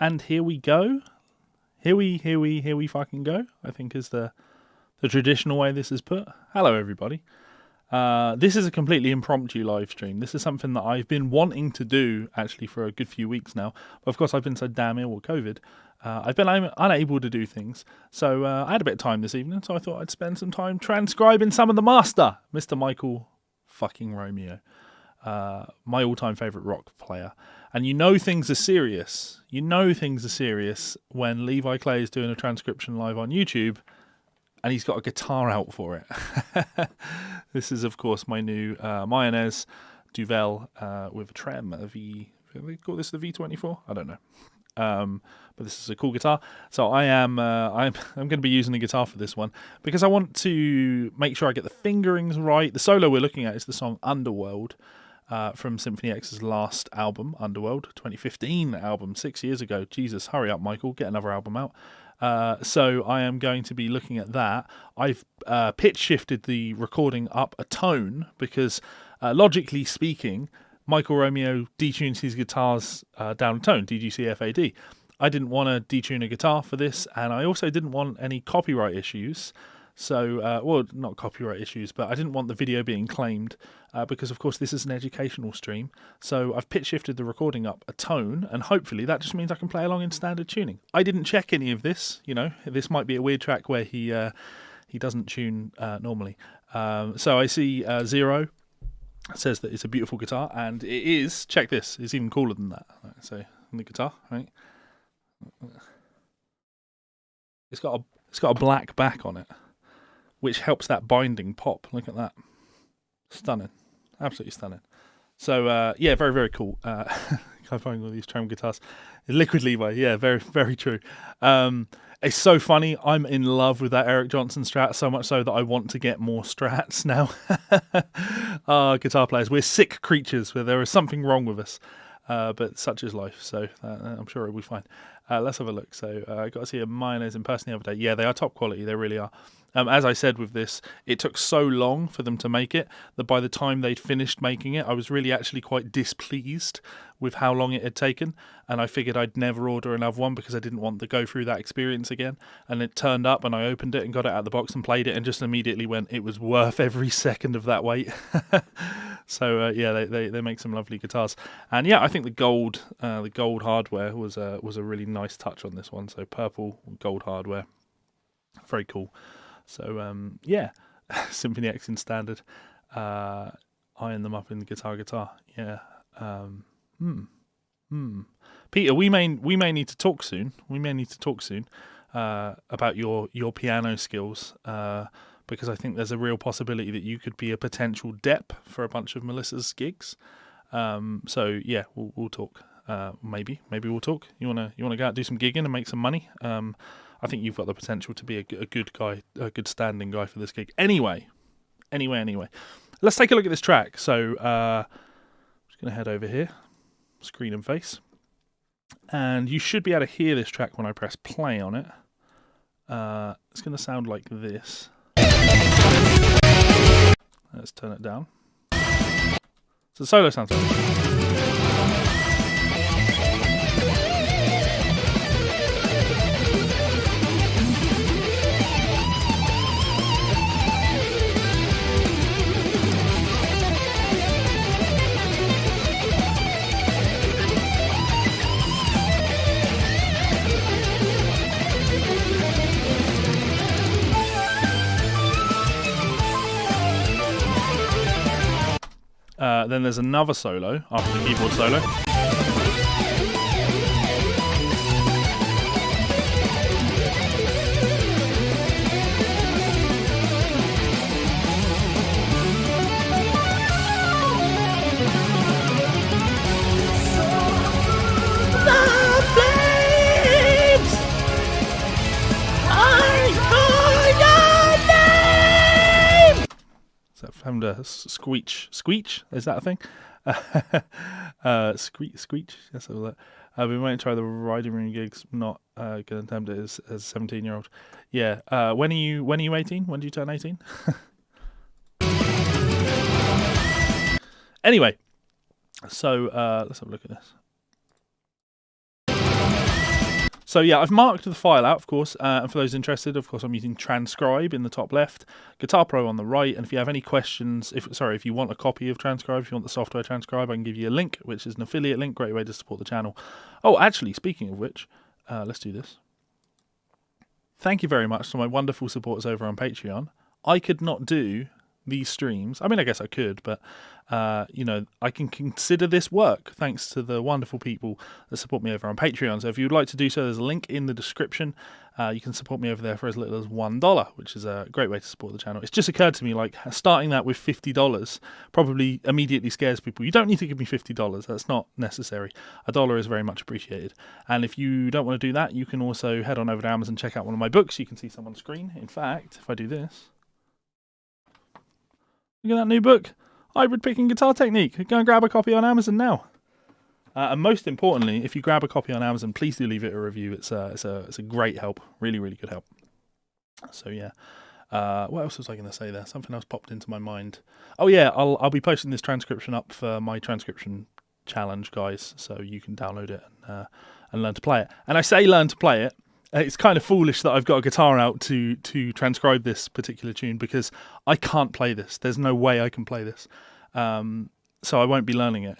And here we go. Here we fucking go, I think is the traditional way this is put. Hello, everybody. This is a completely impromptu live stream. This is something that I've been wanting to do, actually, for a good few weeks now. But, of course, I've been so damn ill with COVID. I've been unable to do things. So I had a bit of time this evening, so I thought I'd spend some time transcribing some of the master, Mr. Michael fucking Romeo. My all-time favourite rock player. And you know things are serious. You know things are serious when Levi Clay is doing a transcription live on YouTube and he's got a guitar out for it. This is, of course, my new Mayonnaise Duvel with a trem, they call this the V24? I don't know. But this is a cool guitar. So I'm going to be using the guitar for this one because I want to make sure I get the fingerings right. The solo we're looking at is the song Underworld. From Symphony X's last album, Underworld, 2015 album, 6 years ago. Jesus, hurry up, Michael, get another album out. So I am going to be looking at that. I've pitch shifted the recording up a tone because, logically speaking, Michael Romeo detunes his guitars down a tone, DGCFAD. I didn't want to detune a guitar for this, and I also didn't want any copyright issues. So, well, not copyright issues, but I didn't want the video being claimed because, of course, this is an educational stream. So I've pitch shifted the recording up a tone, and hopefully that just means I can play along in standard tuning. I didn't check any of this, you know. This might be a weird track where he doesn't tune normally. So I see Zero says that it's a beautiful guitar, and it is. Check this; it's even cooler than that. Right, so the guitar, right? It's got a black back on it, which helps that binding pop. Look at that. Stunning. Absolutely stunning. So, yeah, very, very cool. I'm finding all these tram guitars. Liquid Levi, yeah, very, very true. It's so funny. I'm in love with that Eric Johnson Strat, so much so that I want to get more Strats now. Guitar players, we're sick creatures where there is something wrong with us. But such is life, so I'm sure it'll be fine. Let's have a look. So I got to see a Mayonnaise in person the other day. Yeah, they are top quality. They really are. As I said with this, it took so long for them to make it that by the time they'd finished making it, I was really actually quite displeased with how long it had taken. And I figured I'd never order another one because I didn't want to go through that experience again. And it turned up and I opened it and got it out of the box and played it and just immediately went, it was worth every second of that wait. So yeah, they make some lovely guitars, and yeah, I think the gold hardware was a really nice touch on this one. So purple gold hardware, very cool. So yeah, Symphony X in standard, iron them up in the guitar. Yeah. Peter, we may need to talk soon. About your piano skills. Because I think there's a real possibility that you could be a potential dep for a bunch of Melissa's gigs. So yeah, we'll talk. Maybe we'll talk. You wanna go out and do some gigging and make some money? I think you've got the potential to be a good guy, a good standing guy for this gig. Anyway, let's take a look at this track. So I'm just gonna head over here, screen and face, and you should be able to hear this track when I press play on it. It's gonna sound like this. Let's turn it down. So the solo sounds like then there's another solo after the keyboard solo. Having to squeach? Is that a thing? Screech. Yes, I've been waiting to try the riding room gigs. Not going to attempt it as a 17-year-old. Yeah. When are you 18? When do you turn 18? Anyway, so let's have a look at this. So yeah, I've marked the file out, of course, and for those interested, of course, I'm using Transcribe in the top left, Guitar Pro on the right, and if you have any questions, if you want a copy of Transcribe, if you want the software Transcribe, I can give you a link, which is an affiliate link, great way to support the channel. Oh, actually, speaking of which, let's do this. Thank you very much to my wonderful supporters over on Patreon. I could not do these streams. I mean, I guess I could, but you know, I can consider this work thanks to the wonderful people that support me over on Patreon. So if you'd like to do so, there's a link in the description. You can support me over there for as little as $1, which is a great way to support the channel. It's just occurred to me, like, starting that with $50 probably immediately scares people. You don't need to give me $50. That's not necessary. $1 is very much appreciated. And if you don't want to do that, you can also head on over to Amazon, check out one of my books. You can see some on screen. In fact, if I do this, look at that new book, Hybrid Picking Guitar Technique. Go and grab a copy on Amazon now. And most importantly, if you grab a copy on Amazon, please do leave it a review. It's a great help. Really, really good help. So yeah. What else was I going to say there? Something else popped into my mind. Oh yeah, I'll be posting this transcription up for my transcription challenge, guys, so you can download it and learn to play it. And I say learn to play it. It's kind of foolish that I've got a guitar out to transcribe this particular tune, because I can't play this. There's no way I can play this. So I won't be learning it.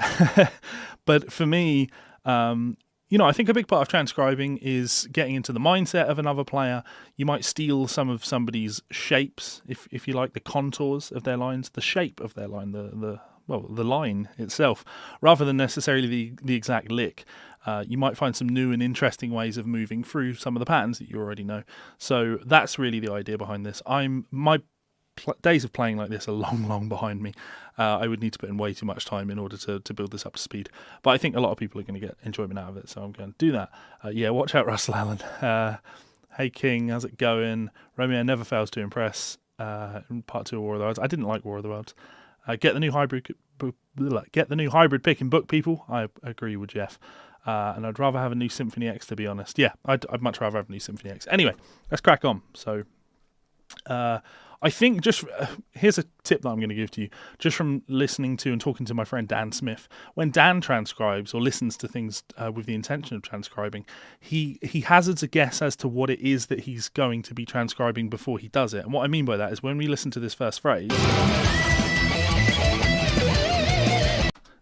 But for me, you know, I think a big part of transcribing is getting into the mindset of another player. You might steal some of somebody's shapes, if you like, the contours of their lines, the shape of their line, the line itself, rather than necessarily the exact lick. You might find some new and interesting ways of moving through some of the patterns that you already know. So that's really the idea behind this. My days of playing like this are long behind me. I would need to put in way too much time in order to build this up to speed. But I think a lot of people are going to get enjoyment out of it, so I'm going to do that. Yeah, watch out, Russell Allen. Hey King, how's it going? Romeo never fails to impress. Part 2 of War of the Worlds. I didn't like War of the Worlds. Get the new hybrid picking book, people. I agree with Jeff. And I'd rather have a new Symphony X, to be honest. Yeah, I'd much rather have a new Symphony X. Anyway, let's crack on. So, I think here's a tip that I'm going to give to you. Just from listening to and talking to my friend Dan Smith, when Dan transcribes or listens to things with the intention of transcribing, he hazards a guess as to what it is that he's going to be transcribing before he does it. And what I mean by that is, when we listen to this first phrase,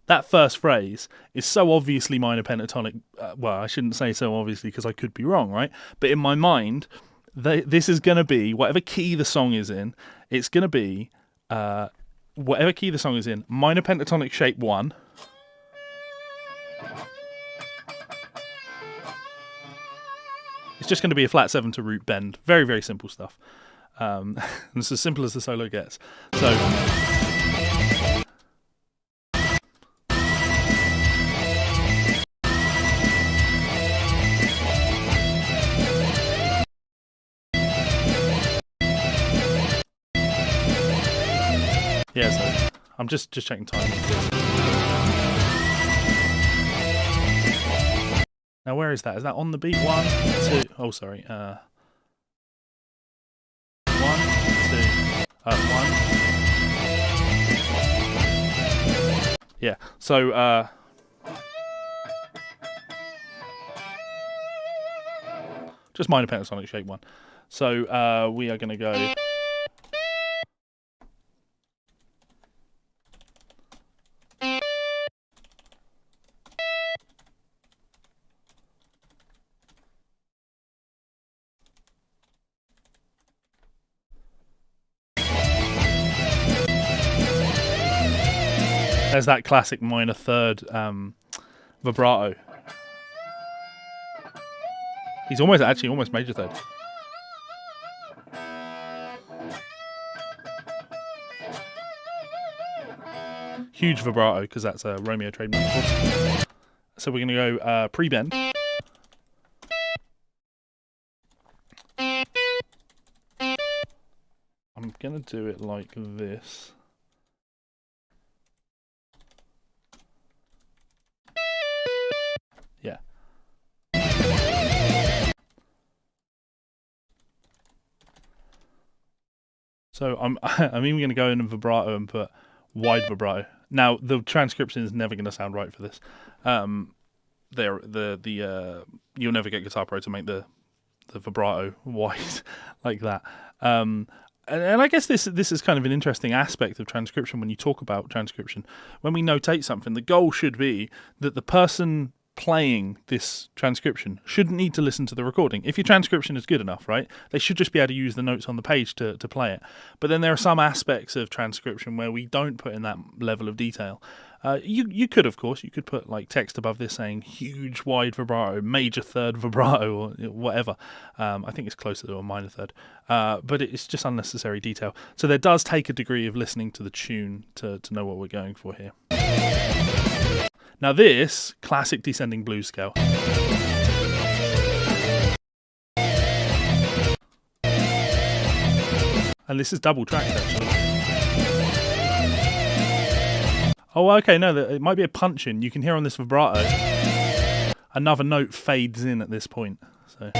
that first phrase is so obviously minor pentatonic. Well, I shouldn't say so obviously, because I could be wrong, right? But in my mind, this is going to be, whatever key the song is in, it's going to be, whatever key the song is in, minor pentatonic shape 1. It's just going to be a flat 7 to root bend. Very, very simple stuff. And it's as simple as the solo gets. So... yeah, so I'm just checking time. Now, where is that? Is that on the beat? 1, 2. Oh, sorry. 1, 2. 1. Yeah. So, just minor pentatonic shape 1. So, we are going to go. There's that classic minor third vibrato. He's almost major third. Huge vibrato, because that's a Romeo trademark. So we're going to go pre-bend. I'm going to do it like this. Yeah. So I'm even going to go in and vibrato and put wide vibrato. Now, the transcription is never going to sound right for this. you'll never get Guitar Pro to make the vibrato wide like that. And I guess this is kind of an interesting aspect of transcription when you talk about transcription. When we notate something, the goal should be that the person playing this transcription shouldn't need to listen to the recording. If your transcription is good enough, right, they should just be able to use the notes on the page to play it. But then there are some aspects of transcription where we don't put in that level of detail. You could, of course, you could put like text above this saying huge wide vibrato, major third vibrato, or whatever. I think it's closer to a minor third, but it's just unnecessary detail. So there does take a degree of listening to the tune to know what we're going for here. Now this, classic descending blues scale. And this is double tracked actually. Oh, okay, no, it might be a punch-in. You can hear on this vibrato, another note fades in at this point. So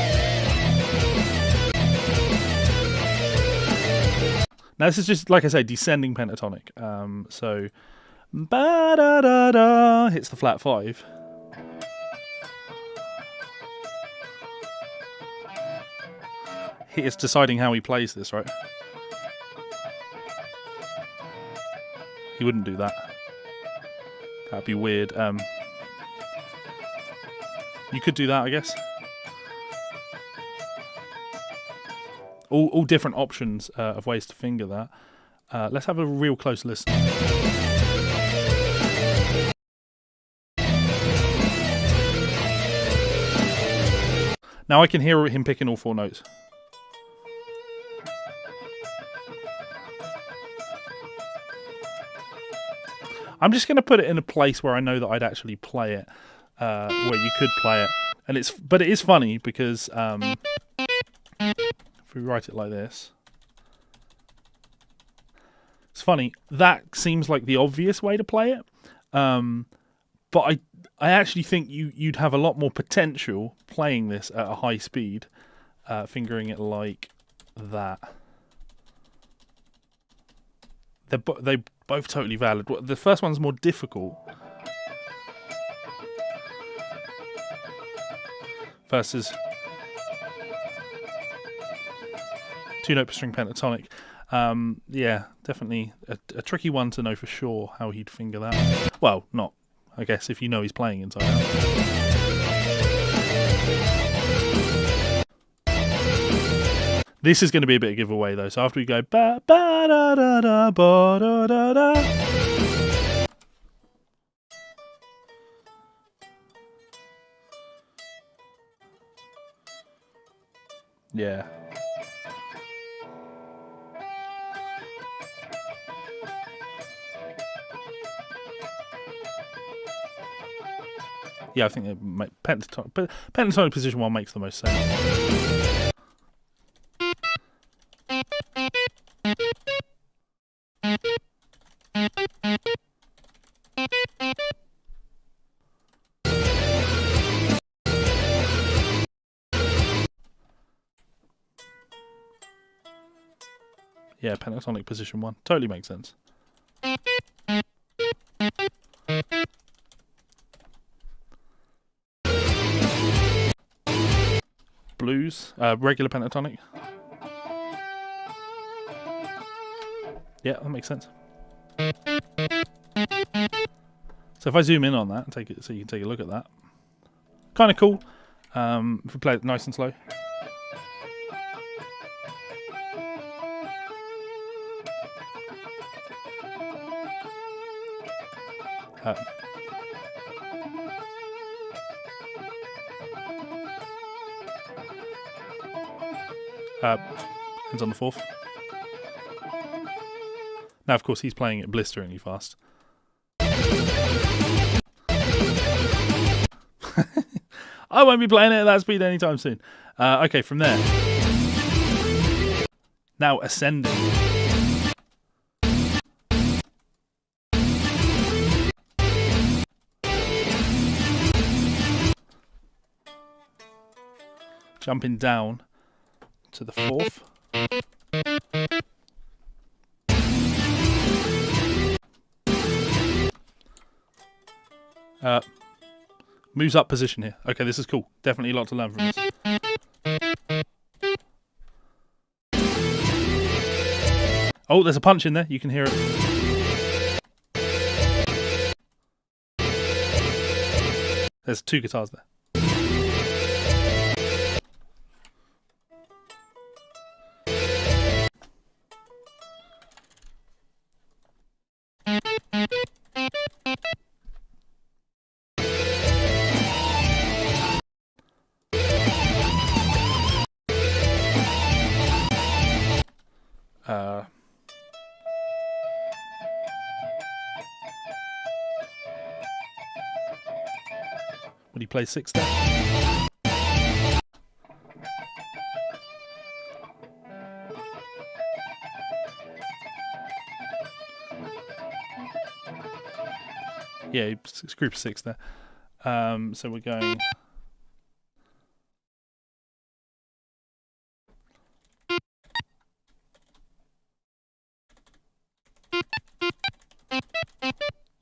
now this is just, like I say, descending pentatonic. So ba-da-da-da hits the flat 5. It's deciding how he plays this, right? He wouldn't do that. That'd be weird. You could do that, I guess. All different options of ways to finger that. Let's have a real close listen. Now I can hear him picking all 4 notes. I'm just going to put it in a place where I know that I'd actually play it, where you could play it, but it is funny because if we write it like this, it's funny. That seems like the obvious way to play it, but I actually think you'd have a lot more potential playing this at a high speed, fingering it like that. They both totally valid. The first one's more difficult versus 2-note per string pentatonic. Yeah, definitely a tricky one to know for sure how he'd finger that. Well, not, I guess, if you know he's playing inside out. This is going to be a bit of giveaway though. So after we go ba ba da da da ba da da da. Yeah. Yeah, I think pentatonic position 1 makes the most sense. Yeah, pentatonic position 1. Totally makes sense. Blues, regular pentatonic. Yeah, that makes sense. So if I zoom in on that, take it so you can take a look at that. Kind of cool. If we play it nice and slow. Ends on the 4th. Now, of course, he's playing it blisteringly fast. I won't be playing it at that speed anytime soon. Okay, from there. Now ascending. Jumping down to the 4th. Moves up position here. Okay, this is cool. Definitely a lot to learn from this. Oh, there's a punch in there. You can hear it. There's 2 guitars there. Would he play 6 there? Yeah, he group 6 there. So we're going.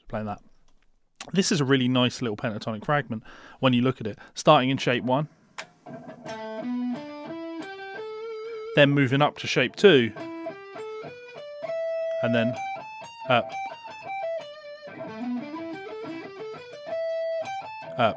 Playing that. This is a really nice little pentatonic fragment when you look at it. Starting in shape 1, then moving up to shape 2, and then up, up.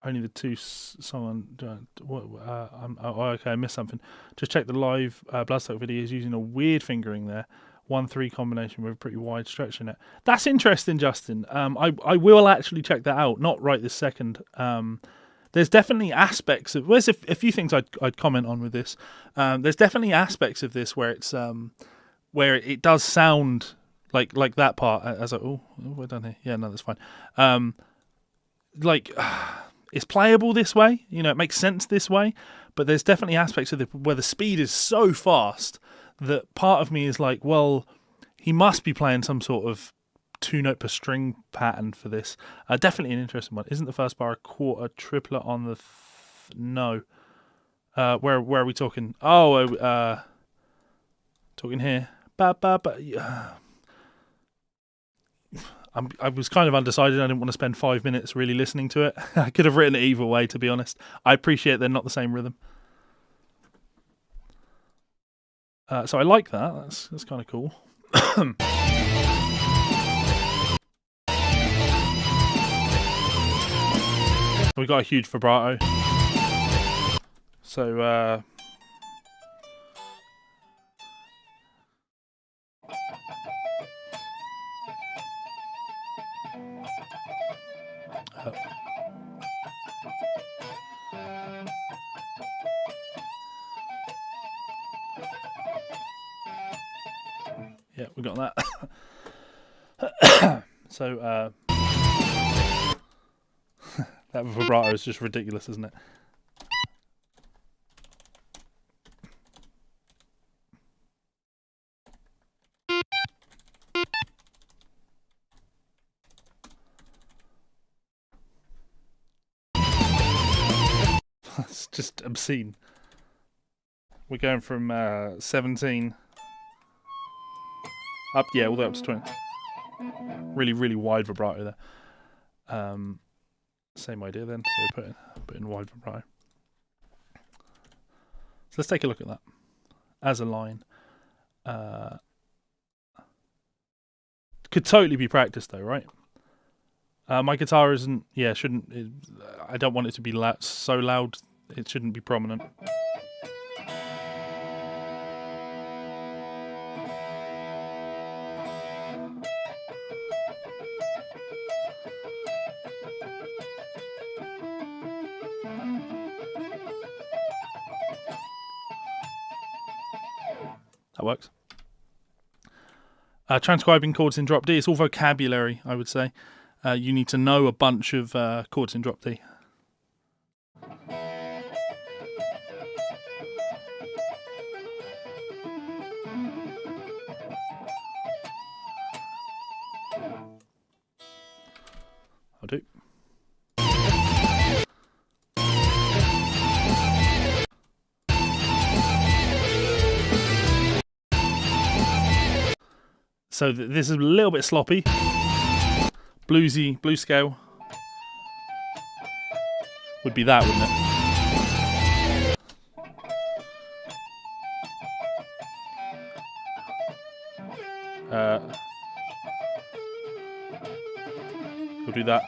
Only the 2 someone. Okay, I missed something. Just check the live Bloodstock videos using a weird fingering there. 1-3 combination with a pretty wide stretch in it. That's interesting, Justin. I will actually check that out. Not right this second. There's definitely aspects of. There's a few things I'd comment on with this. There's definitely aspects of this where it's where it does sound like that part. As we're done here. Yeah, no, that's fine. It's playable this way, you know, it makes sense this way, but there's definitely aspects of it where the speed is so fast that part of me is like, well, he must be playing some sort of 2-note per string pattern for this. Definitely an interesting one. Isn't the first bar a quarter triplet on the... No. Where are we talking? Oh, talking here. I was kind of undecided. I didn't want to spend 5 minutes really listening to it. I could have written it either way, to be honest. I appreciate they're not the same rhythm. So I like that. That's kind of cool. We got a huge vibrato. So yeah, we got that. So that vibrato is just ridiculous, isn't it? It's just obscene. We're going from 17 up, yeah, all the way up to 20. Really, really wide vibrato there. Same idea then. So put in wide vibrato. So let's take a look at that as a line. Could totally be practiced though, right? My guitar isn't. Yeah, shouldn't. I don't want it to be so loud. It shouldn't be prominent. That works. Transcribing chords in drop D. It's all vocabulary, I would say. You need to know a bunch of chords in drop D. I'll do. So this is a little bit sloppy. Bluesy, blue scale. Would be that, wouldn't it? We'll do that.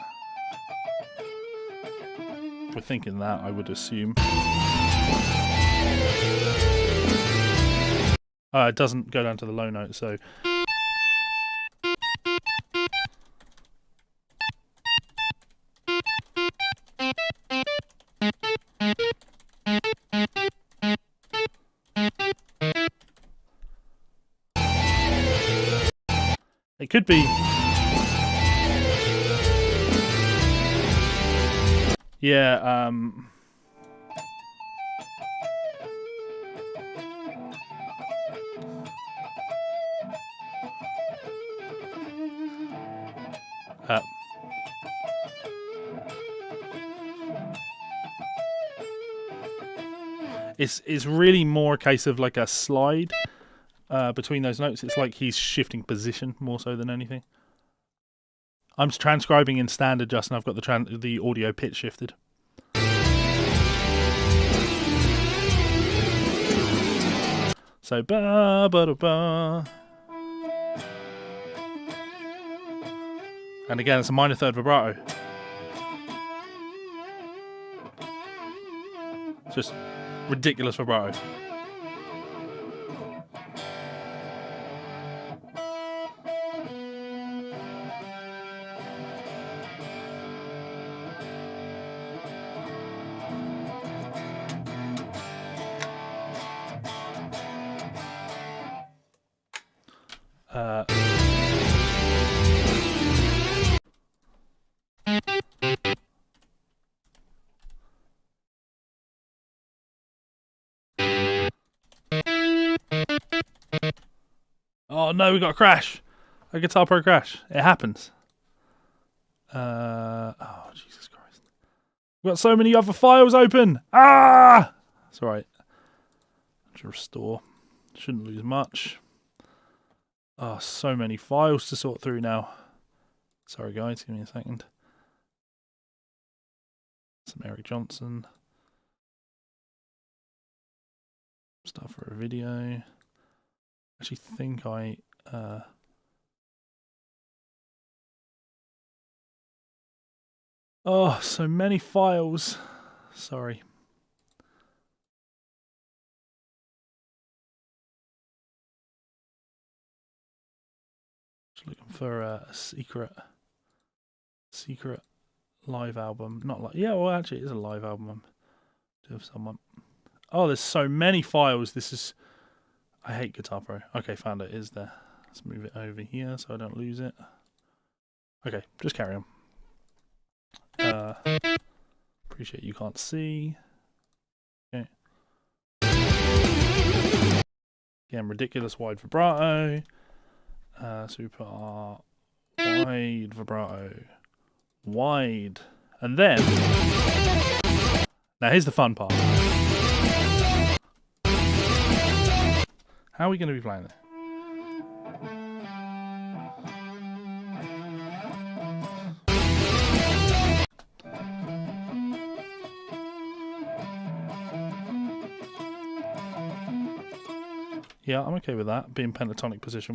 We're thinking that, I would assume. It doesn't go down to the low note, so... It could be... Yeah, It's really more a case of like a slide between those notes. It's like he's shifting position more so than anything. I'm transcribing in standard just, and I've got the audio pitch shifted. So ba ba da ba. And again, it's a minor third vibrato. Just ridiculous vibrato. Oh no, we got a crash. A Guitar Pro crash. It happens. Oh, Jesus Christ. We've got so many other files open. Ah! It's alright. To restore. Shouldn't lose much. Oh, so many files to sort through now. Sorry guys, give me a second. Some Eric Johnson. Stuff for a video. Actually think I oh, so many files. Sorry. Just looking for a secret live album. Not like, yeah, well actually it is a live album of someone. Oh, there's so many files. This is, I hate Guitar Pro. Okay, found it. It is there. Let's move it over here so I don't lose it. Okay, just carry on. Appreciate you can't see. Okay. Again, ridiculous wide vibrato. So we put our wide vibrato. Wide. And then, now here's the fun part. How are we going to be playing it? Yeah, I'm okay with that, being pentatonic position.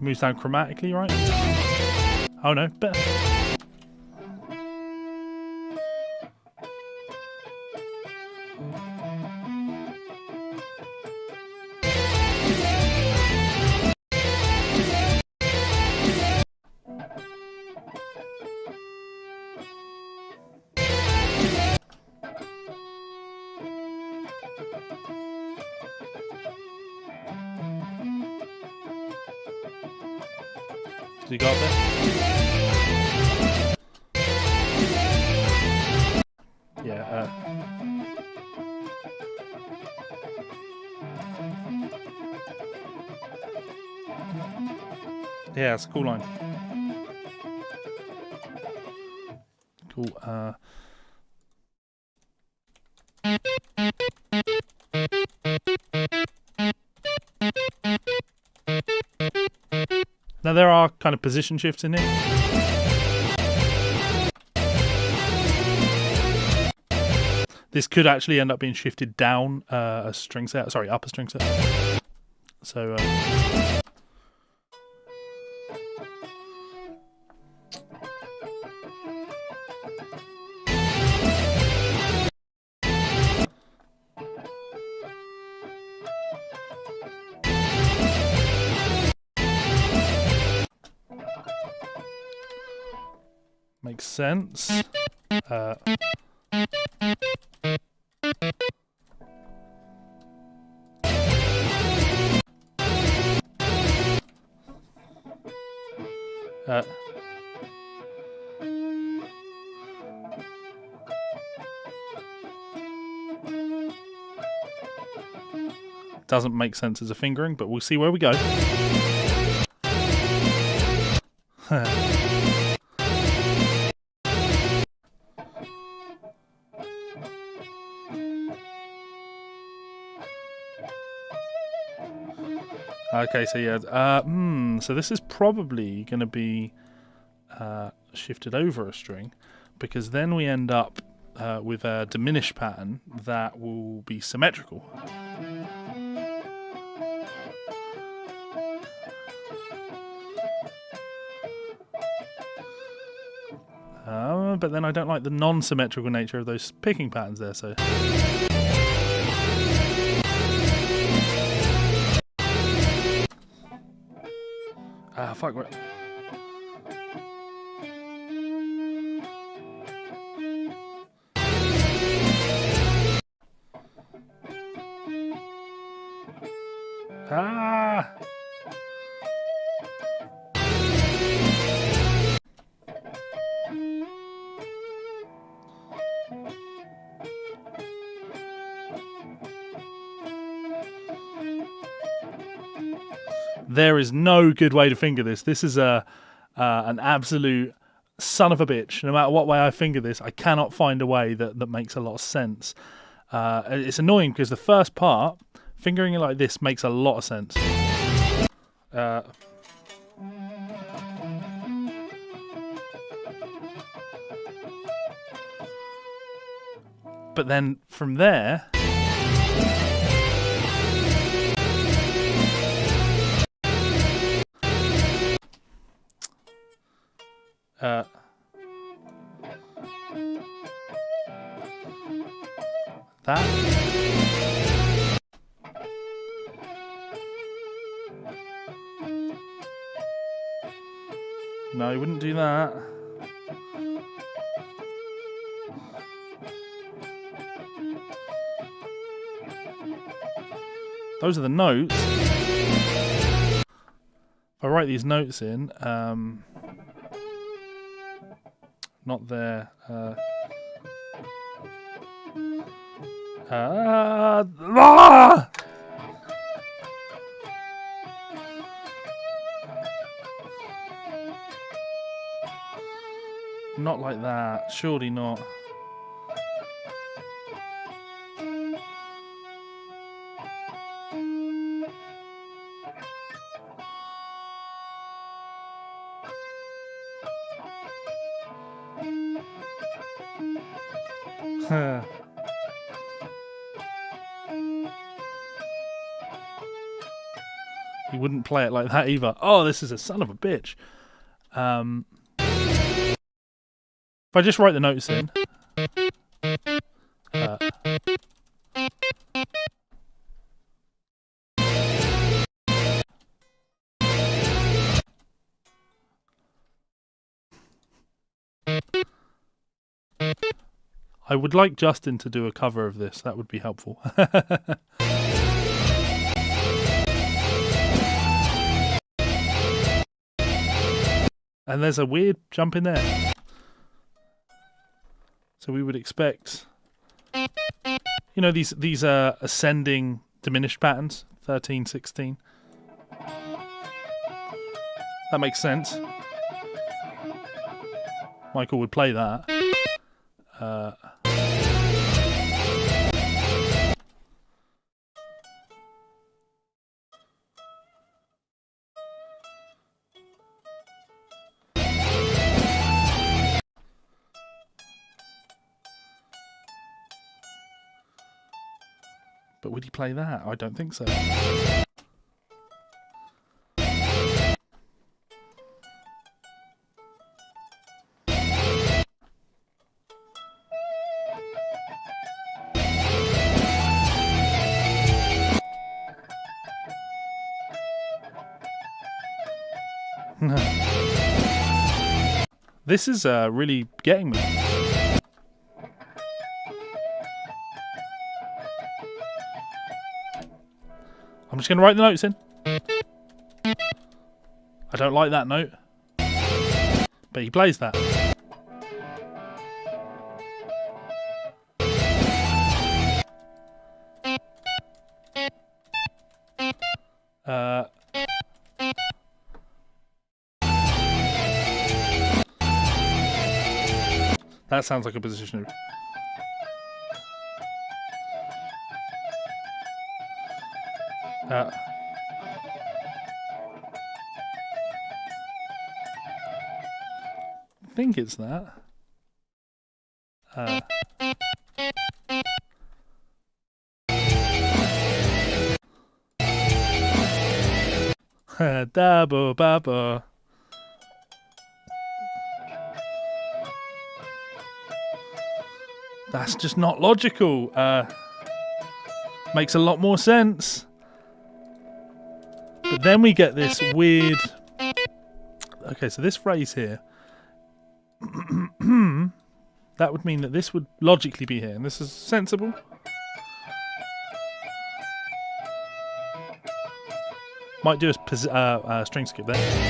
Moves down chromatically, right? Oh no, better. So you got there? Yeah, yeah, it's a cool line. Cool, Now there are kind of position shifts in here. This could actually end up being shifted down a string set, sorry, up a string set. So makes sense. Doesn't make sense as a fingering, but we'll see where we go. Okay, so yeah, so this is probably going to be shifted over a string, because then we end up with a diminished pattern that will be symmetrical. But then I don't like the non-symmetrical nature of those picking patterns there, so... fuck. Ah! There is no good way to finger this. This is an absolute son of a bitch. No matter what way I finger this, I cannot find a way that makes a lot of sense. It's annoying because the first part, fingering it like this, makes a lot of sense. But then from there... that. No, you wouldn't do that. Those are the notes. If I write these notes in, not there. Not like that. Surely not. He wouldn't play it like that either. Oh, this is a son of a bitch. If I just write the notes in. I would like Justin to do a cover of this. That would be helpful. And there's a weird jump in there. So we would expect, you know, these ascending diminished patterns, 13, 16. That makes sense. Michael would play that. Would he play that? I don't think so. This is really getting me. I'm just going to write the notes in. I don't like that note. But he plays that. That sounds like a position. I think it's that. Dabo babo. That's just not logical. Makes a lot more sense. But then we get this weird... Okay, so this phrase here... that would mean that this would logically be here. And this is sensible. Might do a string skip there.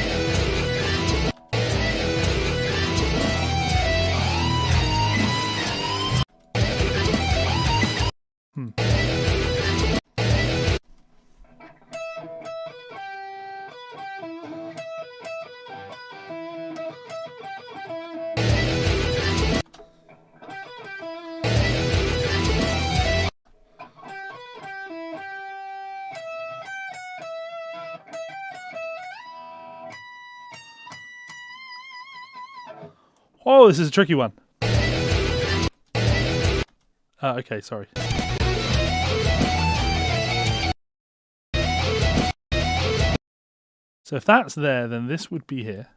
Oh, this is a tricky one. Okay, sorry. So if that's there, then this would be here.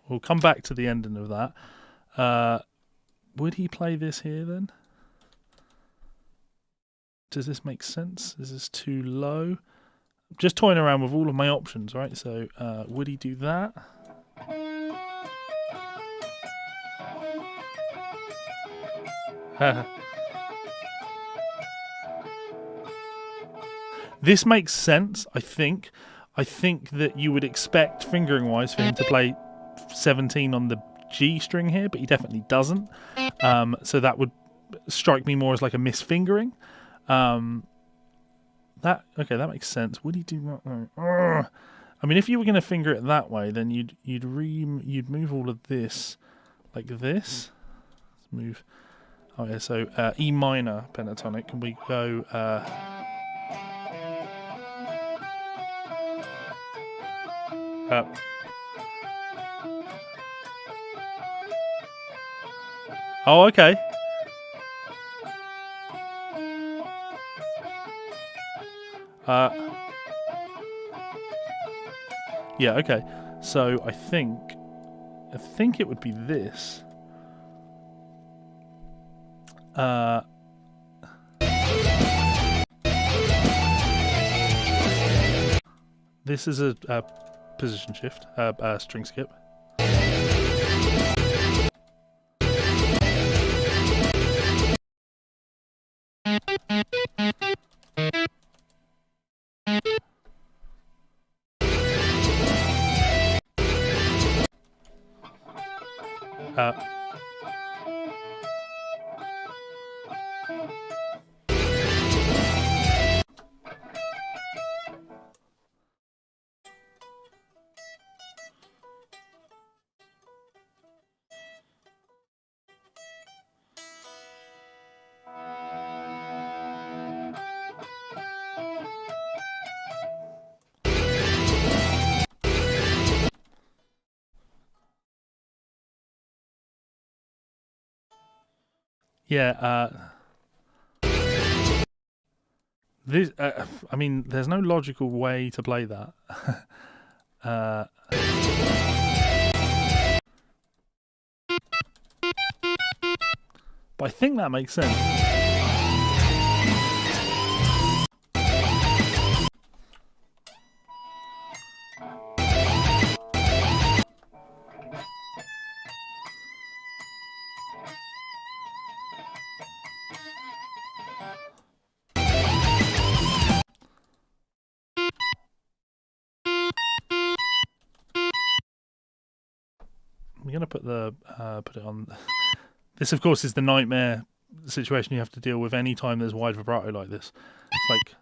We'll come back to the ending of that. Would he play this here then? Does this make sense? Is this too low? Just toying around with all of my options, right? So would he do that? This makes sense, I think. I think that you would expect, fingering-wise, for him to play 17 on the G string here, but he definitely doesn't. So that would strike me more as like a misfingering. That makes sense. Would he do that? I mean, if you were going to finger it that way, then you'd move all of this like this. Let's move. Oh yeah, so E minor pentatonic. Can we go? Oh, okay. Yeah, okay. So I think it would be this. This is a position shift, string skip. Yeah, this. I mean, there's no logical way to play that. But I think that makes sense. I'm gonna put it on. This, of course, is the nightmare situation you have to deal with any time there's wide vibrato like this. It's like.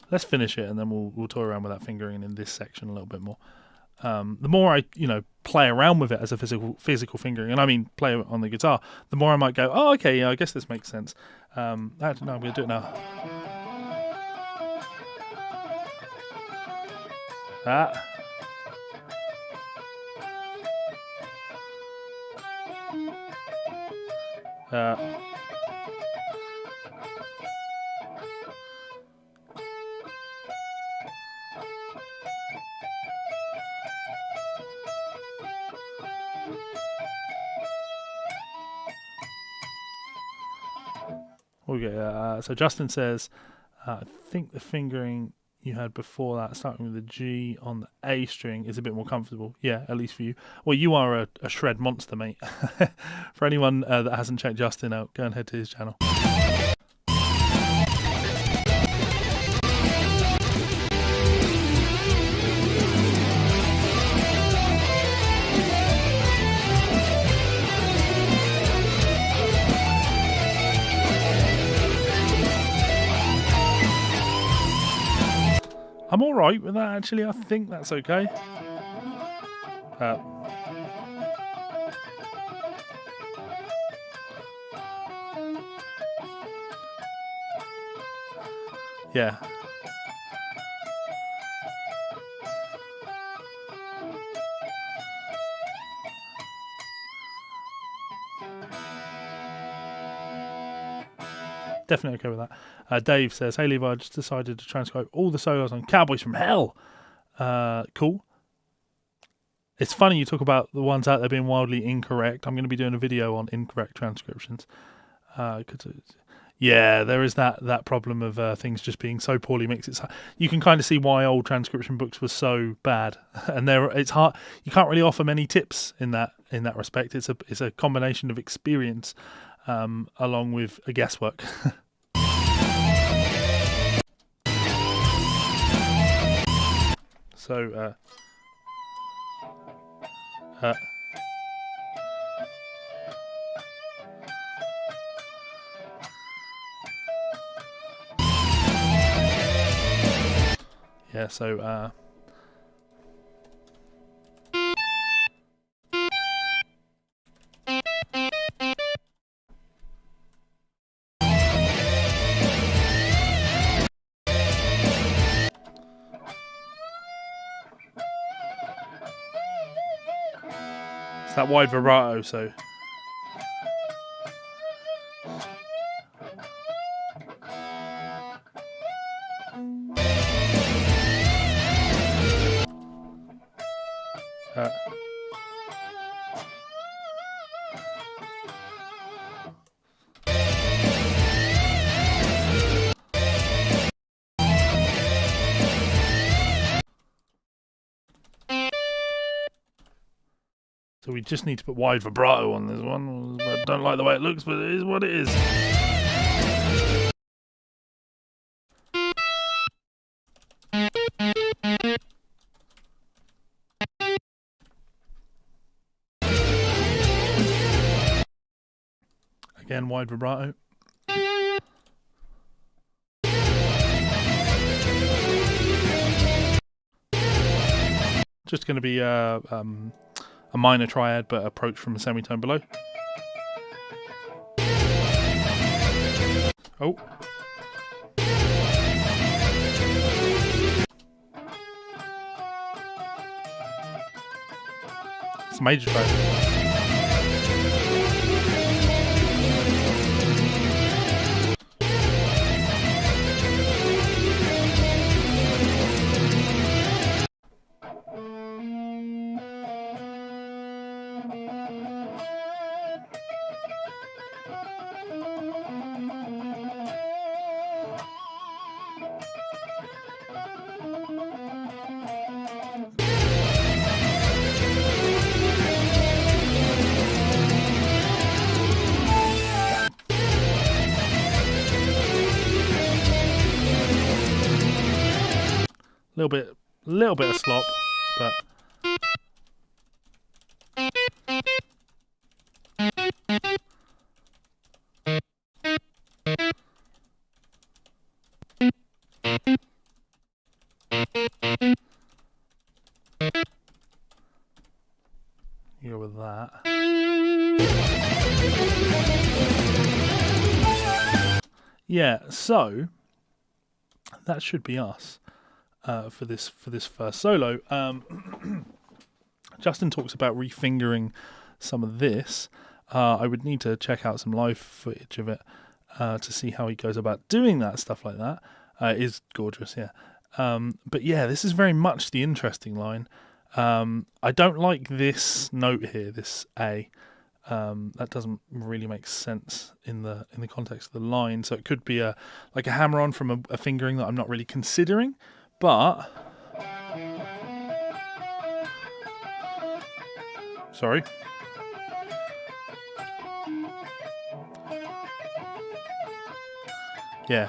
Let's finish it, and then we'll toy around with that fingering in this section a little bit more. The more I play around with it as a physical fingering, and I mean play it on the guitar, the more I might go, oh, okay, yeah, I guess this makes sense. No, I'm going to do it now. Okay, so Justin says, I think the fingering you had before that, starting with the G on the A string, is a bit more comfortable. Yeah, at least for you. Well, you are a shred monster, mate. For anyone that hasn't checked Justin out, go and head to his channel. I'm alright with that, actually. I think that's okay. Yeah. Definitely okay with that. Dave says, hey Levi, I just decided to transcribe all the solos on Cowboys from Hell. Cool. It's funny you talk about the ones out there being wildly incorrect. I'm going to be doing a video on incorrect transcriptions. Yeah, there is that problem of things just being so poorly mixed. You can kind of see why old transcription books were so bad, and it's hard. You can't really offer many tips in that respect. It's a combination of experience along with a guesswork. So yeah, so it's that wide vibrato, so so we just need to put wide vibrato on this one. I don't like the way it looks, but it is what it is. Again, wide vibrato. Just going to be a minor triad, but approach from a semitone below. Oh. a major stroke. Little bit of slop, but you go with that. Yeah, so that should be us. For this first solo. Justin talks about refingering some of this. I would need to check out some live footage of it to see how he goes about doing that, stuff like that. It is gorgeous, yeah. But yeah, this is very much the interesting line. I don't like this note here, this A. That doesn't really make sense in the context of the line. So it could be like a hammer on from a fingering that I'm not really considering. But sorry. Yeah.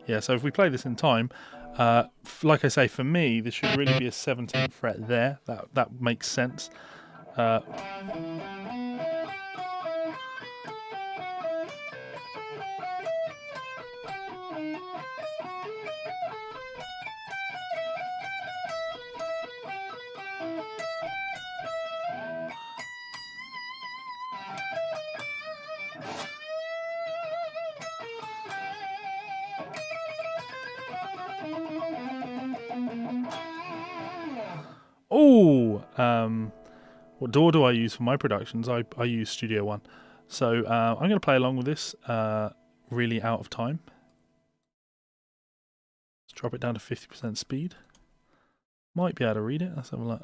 Yeah, so if we play this in time, like I say, for me, this should really be a 17th fret there. That makes sense. What DAW do I use for my productions? I use Studio One. So I'm going to play along with this really out of time. Let's drop it down to 50% speed. Might be able to read it. Let's have a look.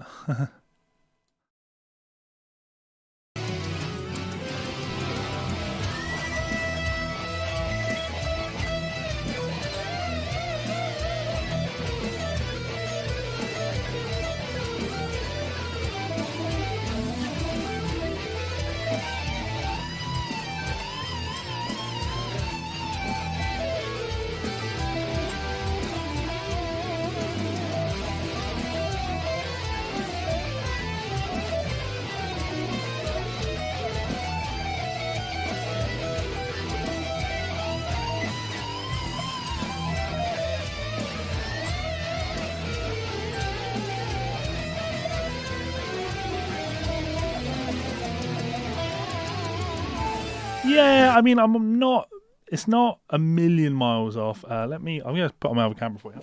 Yeah, I mean, I'm not. It's not a million miles off. I'm going to put on my other camera for you.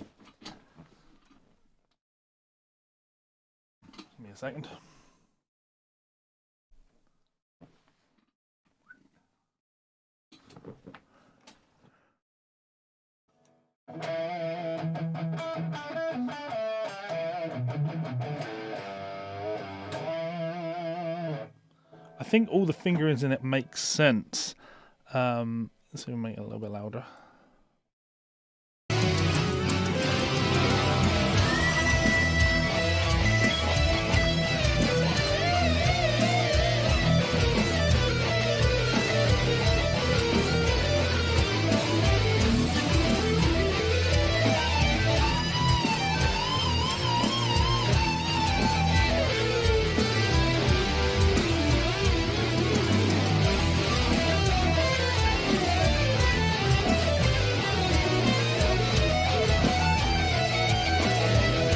Give me a second. I think all the fingerings in it make sense. Let's see if we make it a little bit louder.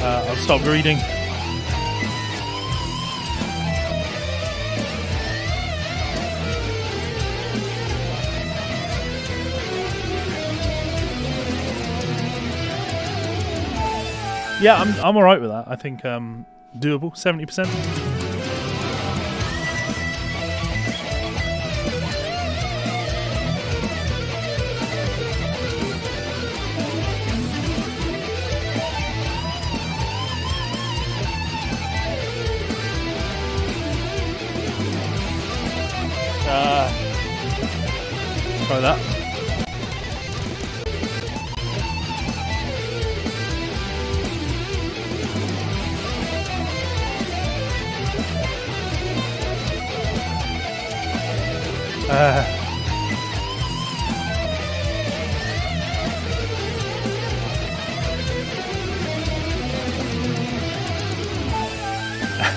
I'll stop reading. Yeah, I'm all right with that. I think doable. 70%. Try that.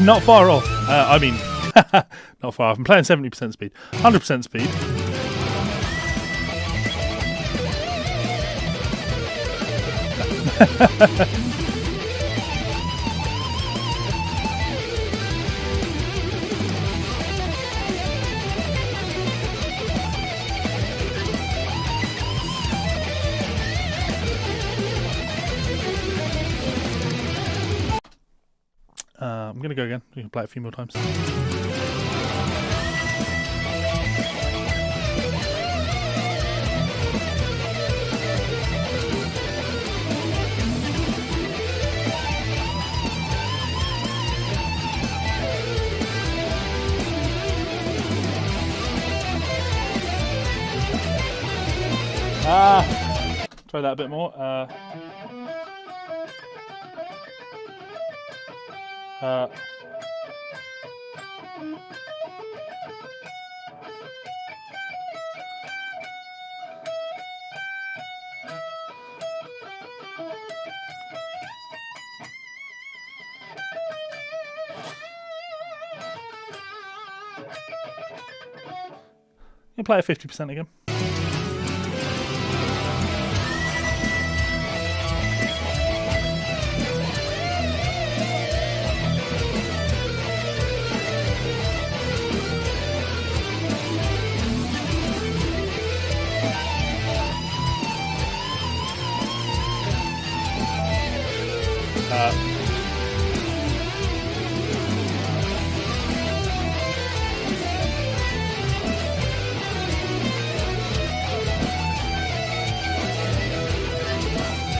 Not far off. I mean, not far off. I'm playing 70% speed. 100% speed. I'm going to go again. We can play it a few more times. Try that a bit more. You play it 50% again.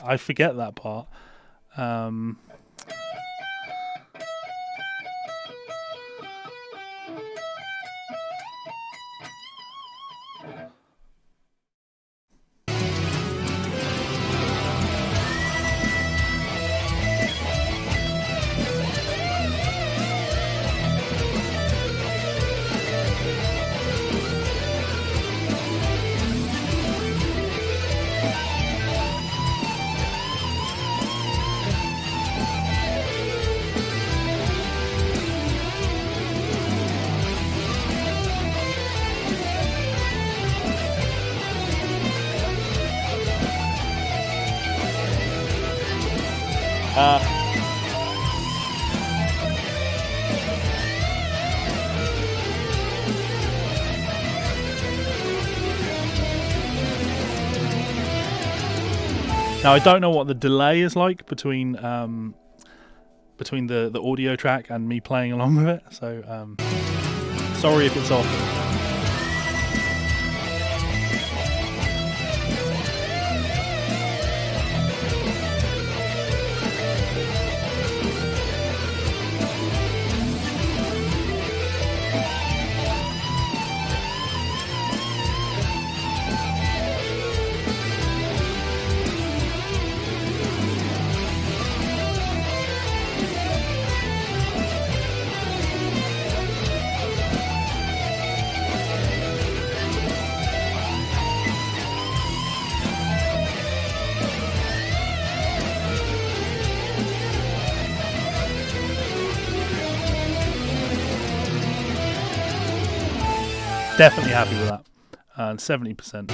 I forget that part. Now I don't know what the delay is like between the audio track and me playing along with it, so sorry if it's off. Definitely happy with that. And 70%.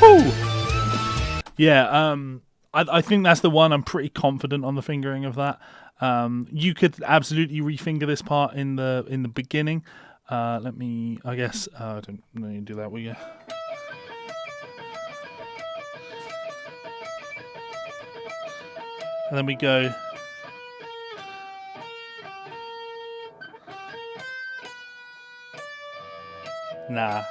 Woo! Yeah, I think that's the one. I'm pretty confident on the fingering of that. You could absolutely refinger this part in the beginning. Let me, I guess, I don't need to do that, will you? And then we go. Nah.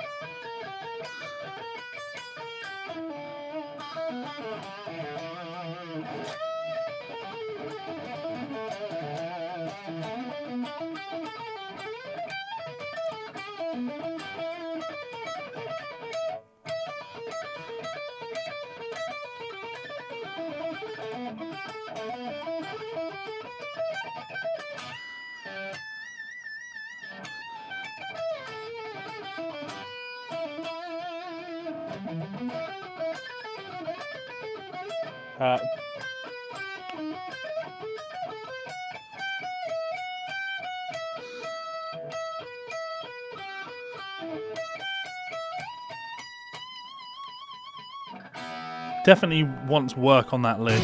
Definitely wants work on that lick.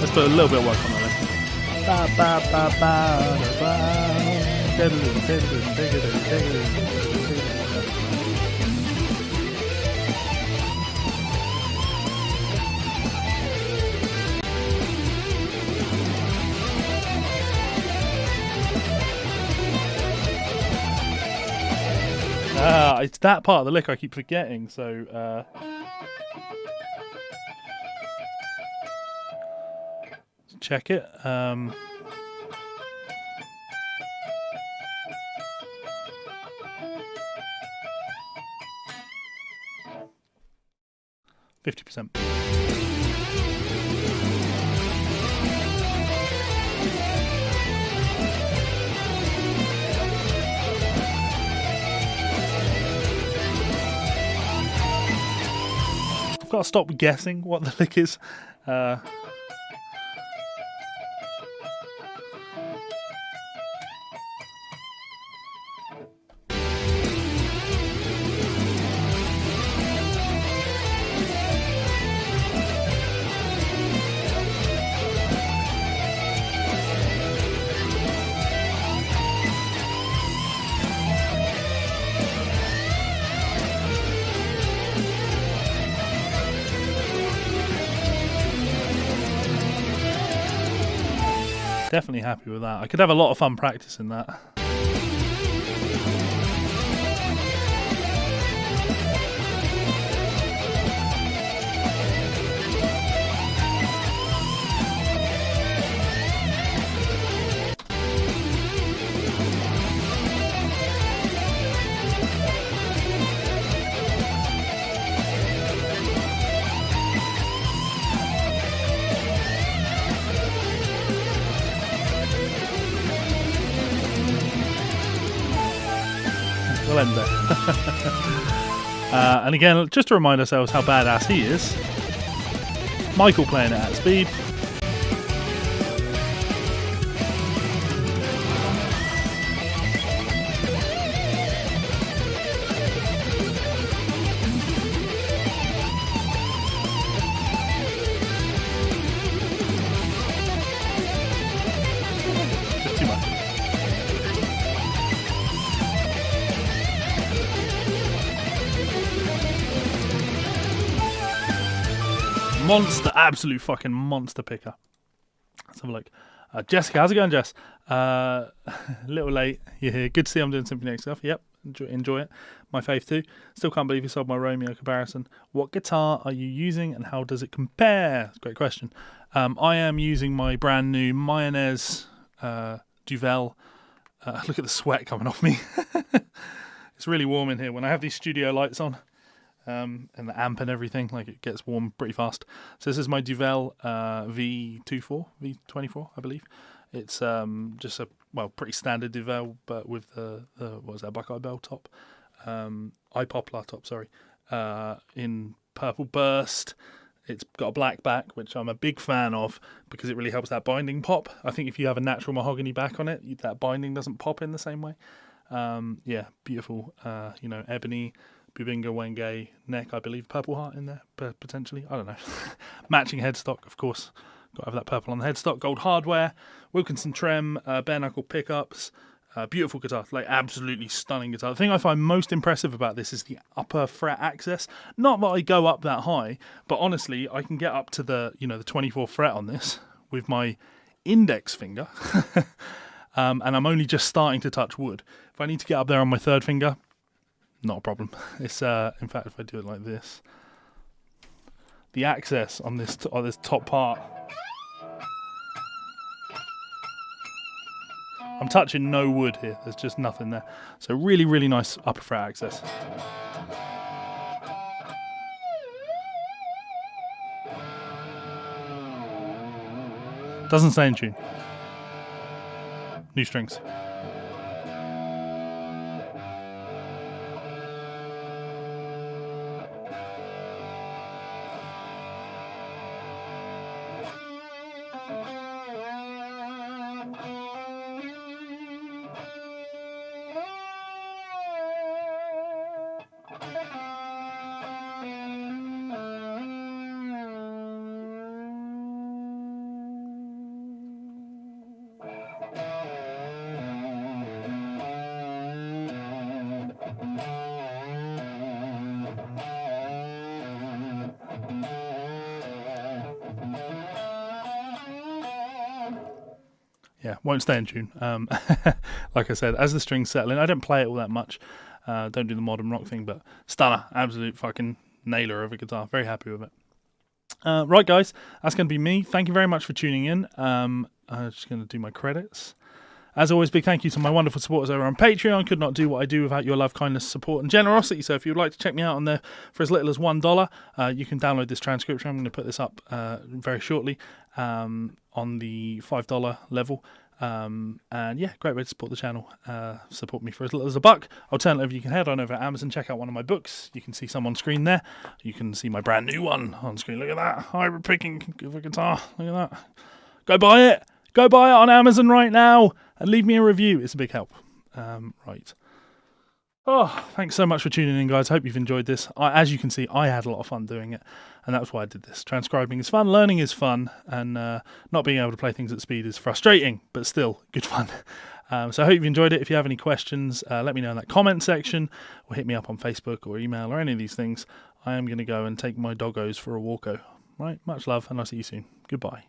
Let's put a little bit of work on that lick. It's that part of the lick I keep forgetting, so check it. 50%. I've got to stop guessing what the lick is. '" Definitely happy with that. I could have a lot of fun practicing that. We'll end there. And again, just to remind ourselves how badass he is, Michael playing it at speed. Just too much. Monster, absolute fucking monster picker. Let's have a look. Jessica, how's it going, Jess? A little late. You're here. Good to see I'm doing Symphony stuff. Yep, enjoy it. My fave too. Still can't believe you sold my Romeo comparison. What guitar are you using and how does it compare? Great question. I am using my brand new Mayonnaise Duvel. Look at the sweat coming off me. It's really warm in here when I have these studio lights on. And the amp and everything, like it gets warm pretty fast. So this is my Duvel V24, I believe. It's just a pretty standard Duvel, but with the what was that, Buckeye Bell top, iPoplar top, sorry, in purple burst. It's got a black back, which I'm a big fan of because it really helps that binding pop. I think if you have a natural mahogany back on it, that binding doesn't pop in the same way. Yeah, beautiful. Ebony. Bubinga Wenge neck, I believe. Purple heart in there, potentially. I don't know. Matching headstock, of course. Got to have that purple on the headstock. Gold hardware. Wilkinson trem. Bare knuckle pickups. Beautiful guitar. Like, absolutely stunning guitar. The thing I find most impressive about this is the upper fret access. Not that I go up that high, but honestly, I can get up to the 24th fret on this with my index finger. And I'm only just starting to touch wood. If I need to get up there on my third finger, not a problem. It's in fact, if I do it like this, the access on this top part, I'm touching no wood here. There's just nothing there. So really, really nice upper fret access. Doesn't stay in tune. New strings. Yeah, won't stay in tune. Like I said, as the strings settle in, I don't play it all that much. Don't do the modern rock thing, but stunner, absolute fucking nailer of a guitar. Very happy with it. Right, guys, that's going to be me. Thank you very much for tuning in. I'm just going to do my credits. As always, big thank you to my wonderful supporters over on Patreon. Could not do what I do without your love, kindness, support, and generosity. So if you'd like to check me out on there for as little as $1, you can download this transcription. I'm going to put this up very shortly on the $5 level. And yeah, great way to support the channel. Support me for as little as $1. Alternatively, you can head on over to Amazon, check out one of my books. You can see some on screen there. You can see my brand new one on screen. Look at that. Hybrid picking of a guitar. Look at that. Go buy it. Go buy it on Amazon right now and leave me a review. It's a big help. Right. Oh, thanks so much for tuning in, guys. Hope you've enjoyed this. As you can see, I had a lot of fun doing it, and that's why I did this. Transcribing is fun, learning is fun, and not being able to play things at speed is frustrating, but still good fun. So I hope you've enjoyed it. If you have any questions, let me know in that comment section, or hit me up on Facebook or email or any of these things. I am going to go and take my doggos for a walko. Right, much love, and I'll see you soon. Goodbye.